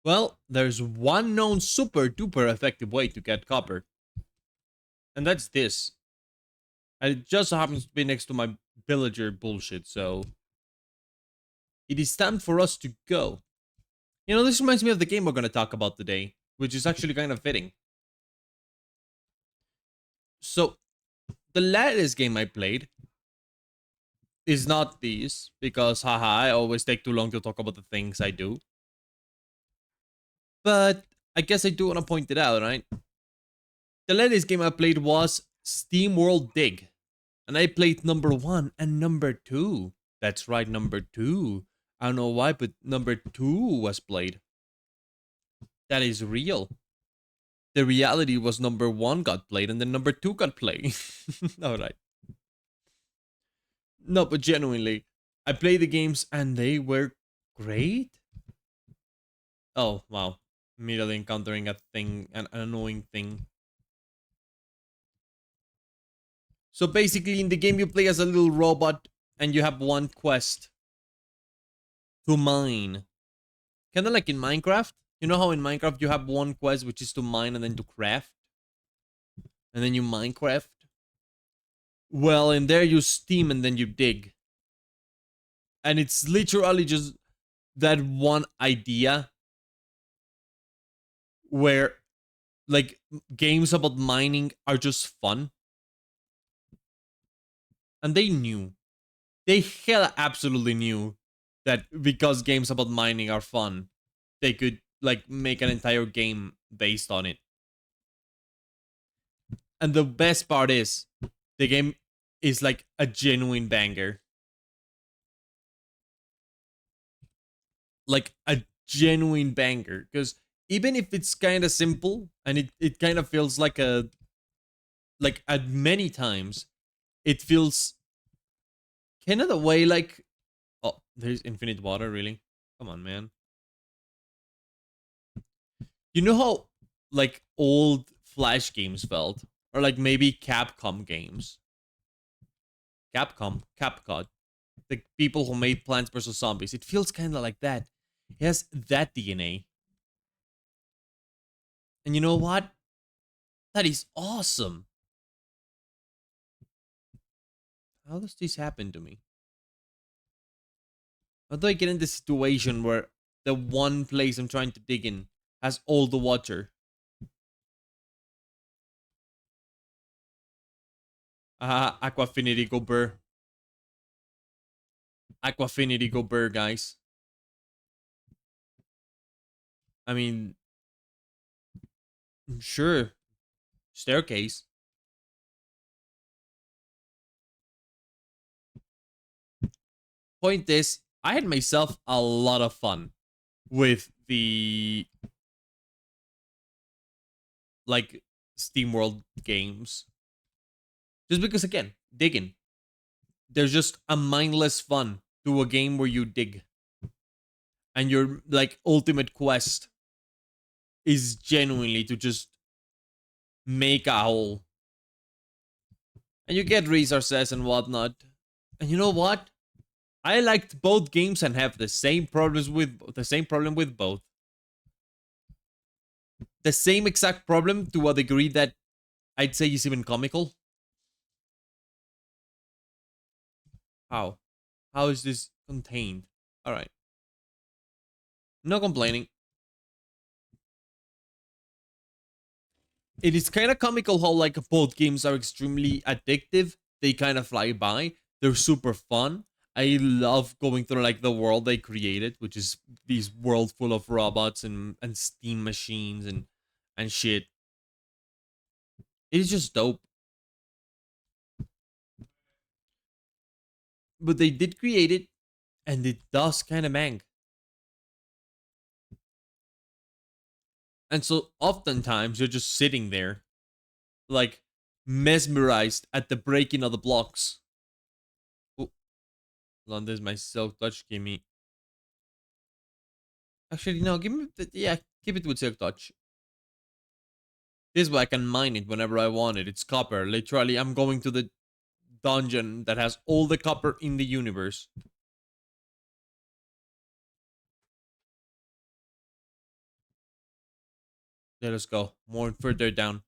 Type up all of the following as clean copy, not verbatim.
Well, there's one known super duper effective way to get copper, and that's this. And it just happens to be next to my villager bullshit, so it is time for us to go. You know, this reminds me of the game we're gonna talk about today, which is actually kind of fitting. So, the latest game I played is not these, because haha, I always take too long to talk about the things I do. But I guess I do want to point it out, right? The latest game I played was SteamWorld Dig. And I played number 1 and number 2. That's right, number 2. I don't know why, but number 2 was played. That is real. The reality was number 1 got played and then number 2 got played. Alright. No, but genuinely, I played the games and they were great. Oh, wow. Immediately encountering a thing, an annoying thing. So basically, in the game, you play as a little robot and you have one quest to mine. Kind of like in Minecraft. You know how in Minecraft you have one quest which is to mine and then to craft? And then you Minecraft? Well, in there you steam and then you dig. And it's literally just that one idea where like games about mining are just fun. And they knew. They hell absolutely knew that because games about mining are fun, they could like make an entire game based on it. And the best part is the game is like a genuine banger. Like a genuine banger. Because even if it's kind of simple and it kind of feels like at many times, it feels kind of the way like, oh, there's infinite water, really? Come on, man. You know how like old Flash games felt? Or like maybe Capcom games. Capcom, the people who made Plants vs Zombies. It feels kind of like that. It has that DNA. And you know what? That is awesome. How does this happen to me? How do I get in this situation where the one place I'm trying to dig in has all the water? Aquafinity go burr. Aquafinity go burr, guys. I mean, sure. Staircase. Point is, I had myself a lot of fun with the like SteamWorld games. Just because again, digging. There's just a mindless fun to a game where you dig. And your like ultimate quest is genuinely to just make a hole. And you get resources and whatnot. And you know what? I liked both games and have the same problem with both. The same exact problem to a degree that I'd say is even comical. How? How is this contained? Alright. No complaining. It is kind of comical how like both games are extremely addictive. They kind of fly by. They're super fun. I love going through like the world they created, which is this world full of robots and steam machines and shit. It is just dope. But they did create it, and it does kind of mang. And so oftentimes you're just sitting there, like mesmerized at the breaking of the blocks. Oh, hold on, my silk touch. Give me. Actually, no, give me. Yeah, keep it with silk touch. This way I can mine it whenever I want it. It's copper. Literally, I'm going to the dungeon that has all the copper in the universe. Let us go more further down.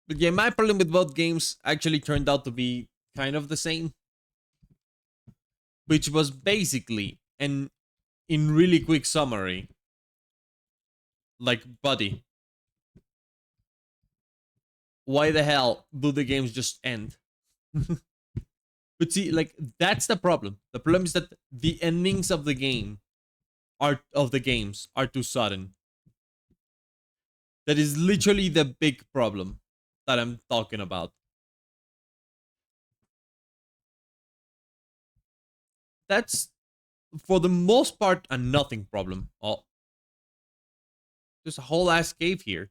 But yeah, my problem with both games actually turned out to be kind of the same, which was basically, and in really quick summary, like, buddy, why the hell do the games just end? But see, like, that's the problem. The problem is that the endings of the games are too sudden. That is literally the big problem that I'm talking about. That's for the most part a nothing problem. Oh, there's a whole ass cave here.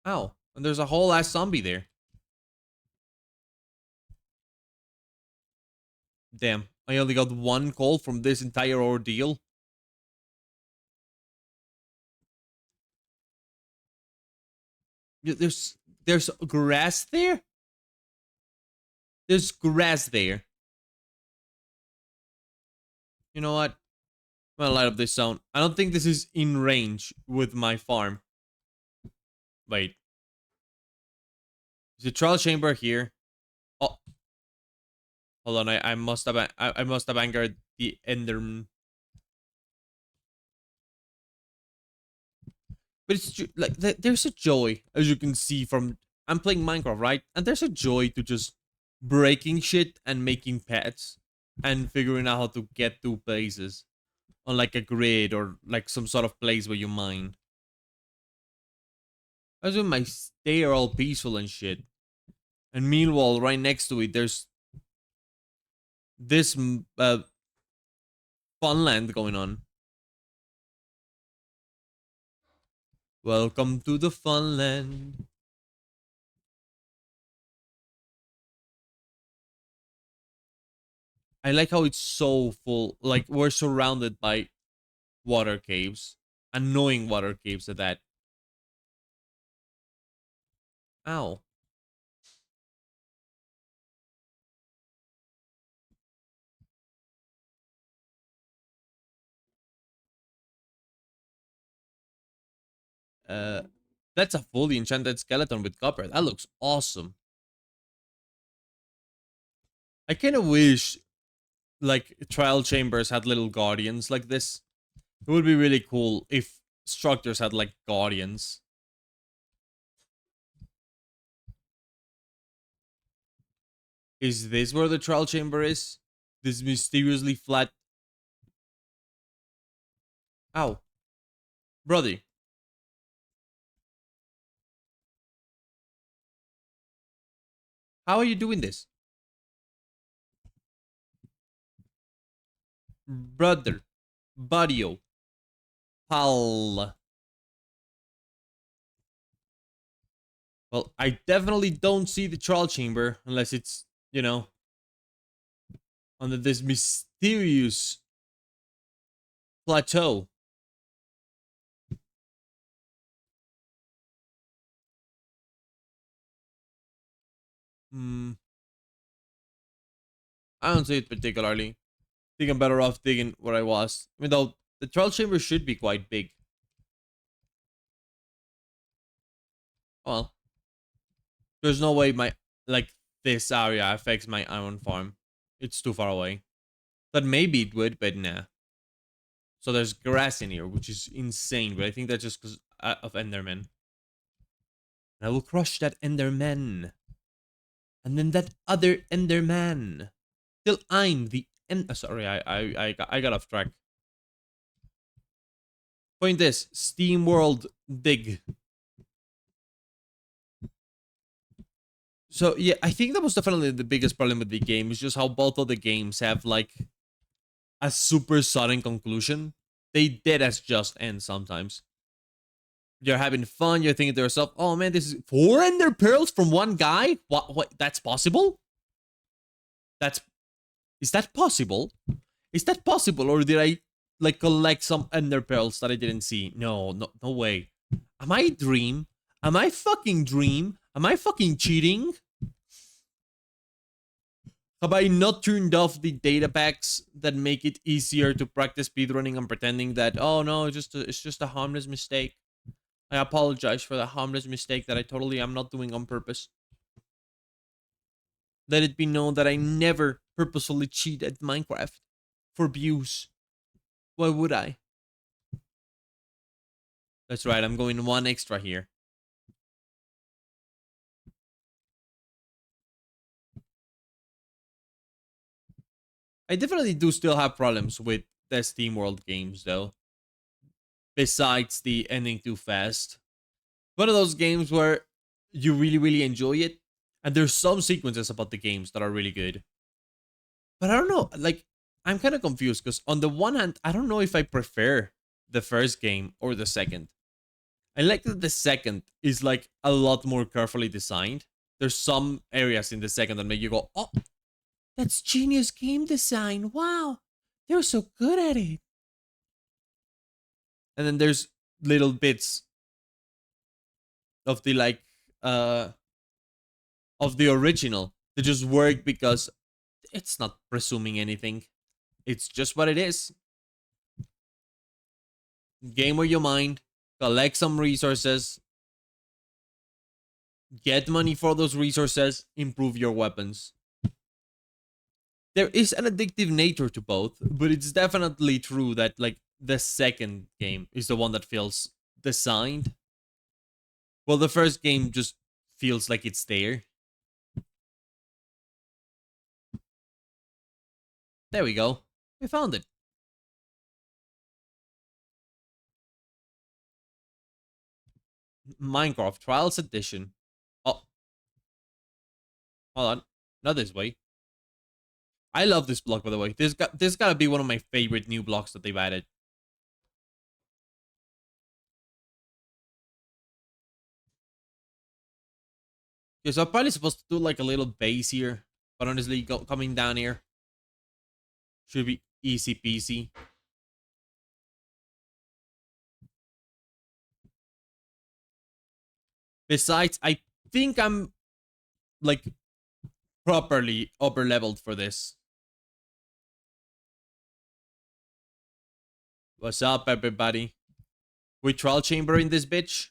Ow. And there's a whole ass zombie there. Damn. I only got one call from this entire ordeal. There's grass there? There's grass there. You know what? I'm gonna light up this zone. I don't think this is in range with my farm. Wait. Is the trial chamber here? Oh. Hold on, I must have angered the Enderman. But it's like there's a joy, as you can see from I'm playing Minecraft, right? And there's a joy to just breaking shit and making pets and figuring out how to get to places on like a grid or like some sort of place where you mine. I was doing my stay all peaceful and shit. And meanwhile, right next to it, there's this fun land going on. Welcome to the fun land. I like how it's so full. Like, we're surrounded by water caves. Annoying water caves at that. Ow. Uh, that's a fully enchanted skeleton with copper. That looks awesome. I kind of wish, like, trial chambers had little guardians like this. It would be really cool if structures had, like, guardians. Is this where the trial chamber is? This mysteriously flat... Ow. Brother. How are you doing this? Brother. Buddio. Pal. Well, I definitely don't see the trial chamber unless it's, you know, under this mysterious plateau. Hmm. I don't see it particularly. I think I'm better off digging where I was. I mean, though, the trial chamber should be quite big. Well, there's no way like, this area affects my iron farm. It's too far away. But maybe it would, but nah. So there's grass in here, which is insane, but I think that's just because of Enderman. And I will crush that Enderman. And then that other Enderman. Till I'm the end. Sorry, I got off track. Point is, Steamworld Dig. So yeah, I think that was definitely the biggest problem with the game. Is just how both of the games have like a super sudden conclusion. They dead as just end sometimes. You're having fun. You're thinking to yourself, "Oh man, this is 4 ender pearls from one guy. What? What? That's possible? That's is that possible? Is that possible? Or did I like collect some ender pearls that I didn't see? No, no, no way. Am I dream? Am I fucking dream? Am I fucking cheating? Have I not turned off the data packs that make it easier to practice speedrunning and pretending that, oh no, it's just a harmless mistake? I apologize for the harmless mistake that I totally am not doing on purpose. Let it be known that I never purposefully cheat at Minecraft for views. Why would I? That's right, I'm going one extra here. I definitely do still have problems with the SteamWorld games, though. Besides the ending too fast. One of those games where you really, really enjoy it, and there's some sequences about the games that are really good. But I don't know, like, I'm kind of confused because on the one hand, I don't know if I prefer the first game or the second. I like that the second is like a lot more carefully designed. There's some areas in the second that make you go, oh, that's genius game design. Wow, they're so good at it. And then there's little bits of the like of the original that just work because it's not presuming anything. It's just what it is. Game with your mind, collect some resources, get money for those resources, improve your weapons. There is an addictive nature to both, but it's definitely true that like the second game is the one that feels designed. Well, the first game just feels like it's there. There we go. We found it. Minecraft Trials Edition. Oh, hold on. Not this way. I love this block, by the way. This gotta be one of my favorite new blocks that they've added. Okay, so I'm probably supposed to do like a little base here, but honestly, coming down here should be easy peasy. Besides, I think I'm like properly upper leveled for this. What's up, everybody? We trial chamber in this bitch.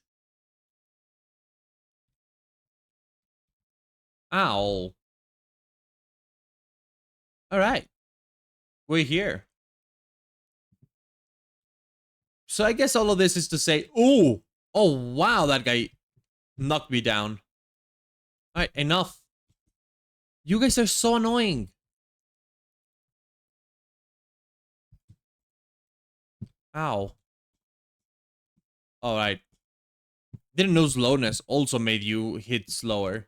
Ow. All right, we're here. So I guess all of this is to say, oh wow, that guy knocked me down. All right, enough. You guys are so annoying. Ow. All right. Didn't know slowness also made you hit slower.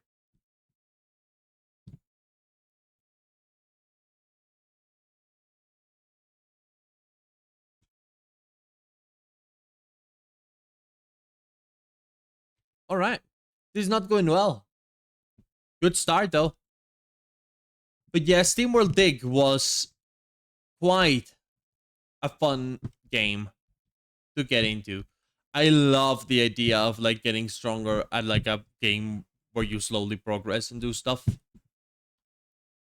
All right. This is not going well. Good start, though. But yeah, SteamWorld Dig was quite a fun game to get into. I love the idea of like getting stronger at like a game where you slowly progress and do stuff.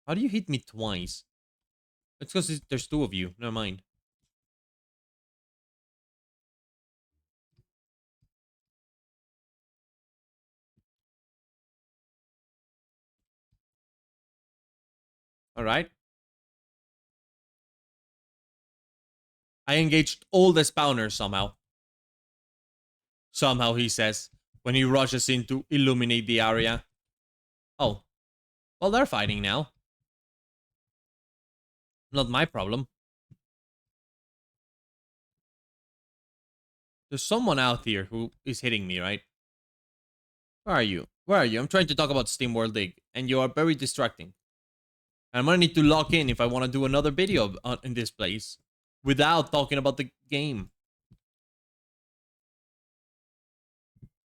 How do you hit me twice? It's because there's two of you. Never mind. All right. I engaged all the spawners somehow. Somehow, he says, when he rushes in to illuminate the area. Oh, well, they're fighting now. Not my problem. There's someone out here who is hitting me, right? Where are you? Where are you? I'm trying to talk about SteamWorld Dig, and you are very distracting. I'm gonna need to log in if I want to do another video in this place without talking about the game.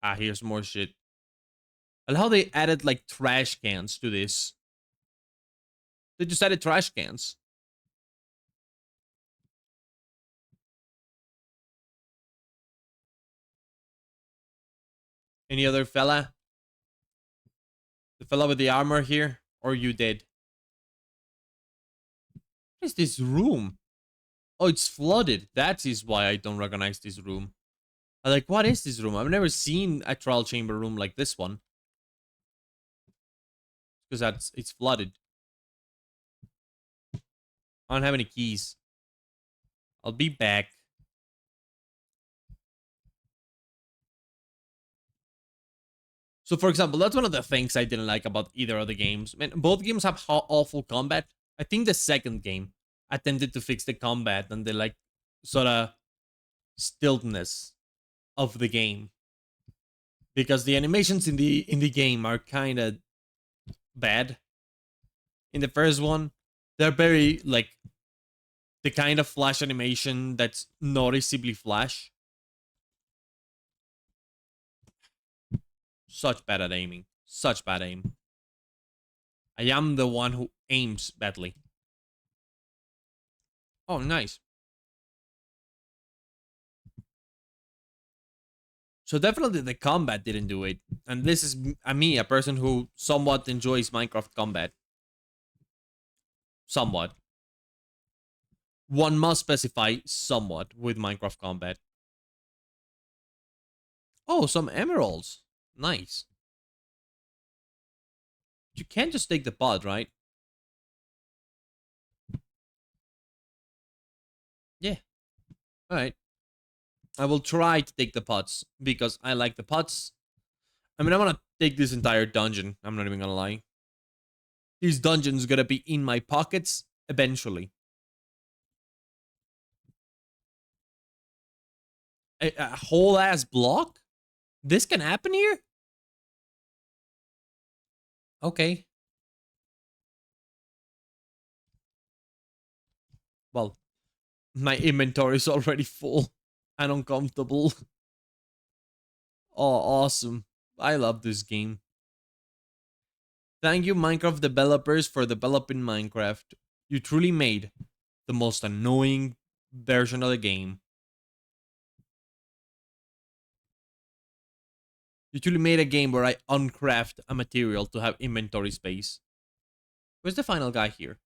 Ah, here's more shit. I love how they added like trash cans to this. They just added trash cans. Any other fella? The fella with the armor here? Or you dead? What is this room? Oh, it's flooded. That is why I don't recognize this room. I'm like, what is this room? I've never seen a trial chamber room like this one. Because it's flooded. I don't have any keys. I'll be back. So, for example, that's one of the things I didn't like about either of the games. Man, both games have awful combat. I think the second game attempted to fix the combat and the like sort of stiltness of the game, because the animations in the game are kind of bad. In the first one, they're very like the kind of flash animation that's noticeably flash. Such bad at aiming. Such bad aim. I am the one who aims badly. Oh, nice. So definitely the combat didn't do it. And this is me, a person who somewhat enjoys Minecraft combat. Somewhat. One must specify somewhat with Minecraft combat. Oh, some emeralds. Nice. You can't just take the pot, right? Yeah. Alright. I will try to take the pots because I like the pots. I mean, I want to take this entire dungeon. I'm not even gonna lie. This dungeon's gonna be in my pockets eventually. A whole ass block? This can happen here? Okay. Well, my inventory is already full and uncomfortable. Oh, awesome. I love this game. Thank you, Minecraft developers, for developing Minecraft. You truly made the most annoying version of the game. You truly made a game where I uncraft a material to have inventory space. Where's the final guy here?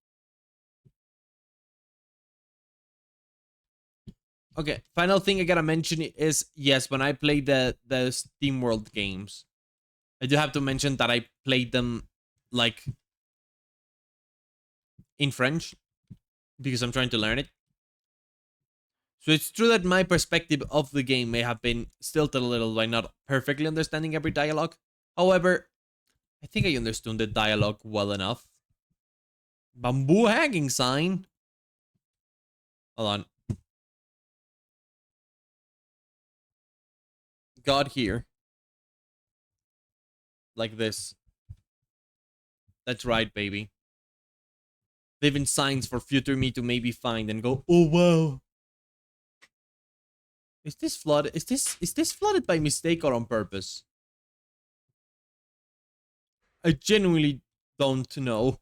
Okay, final thing I gotta mention is, yes, when I play the SteamWorld games, I do have to mention that I played them like in French because I'm trying to learn it. So it's true that my perspective of the game may have been stilted a little by not perfectly understanding every dialogue. However, I think I understood the dialogue well enough. Bamboo hanging sign. Hold on. God here. Like this. That's right, baby. Leaving signs for future me to maybe find and go, oh wow. Is this flooded? Is this flooded by mistake or on purpose? I genuinely don't know.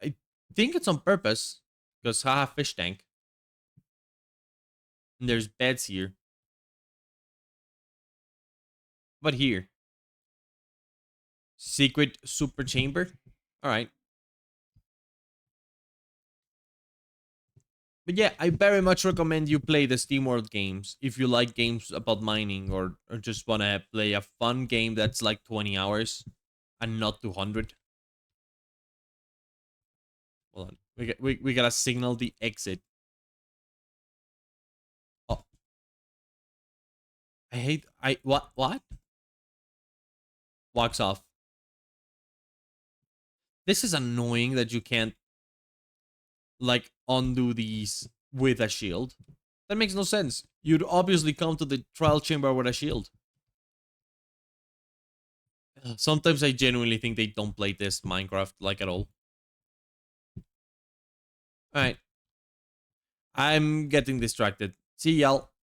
I think it's on purpose. Because haha, fish tank. And there's beds here. But here. Secret super chamber. Alright. But yeah, I very much recommend you play the SteamWorld games if you like games about mining, or just want to play a fun game that's like 20 hours and not 200. Hold on. We gotta signal the exit. Oh, what? Walks off. This is annoying that you can't like undo these with a shield. That makes no sense. You'd obviously come to the trial chamber with a shield. Sometimes I genuinely think they don't play this Minecraft like at all. Alright. I'm getting distracted. See y'all.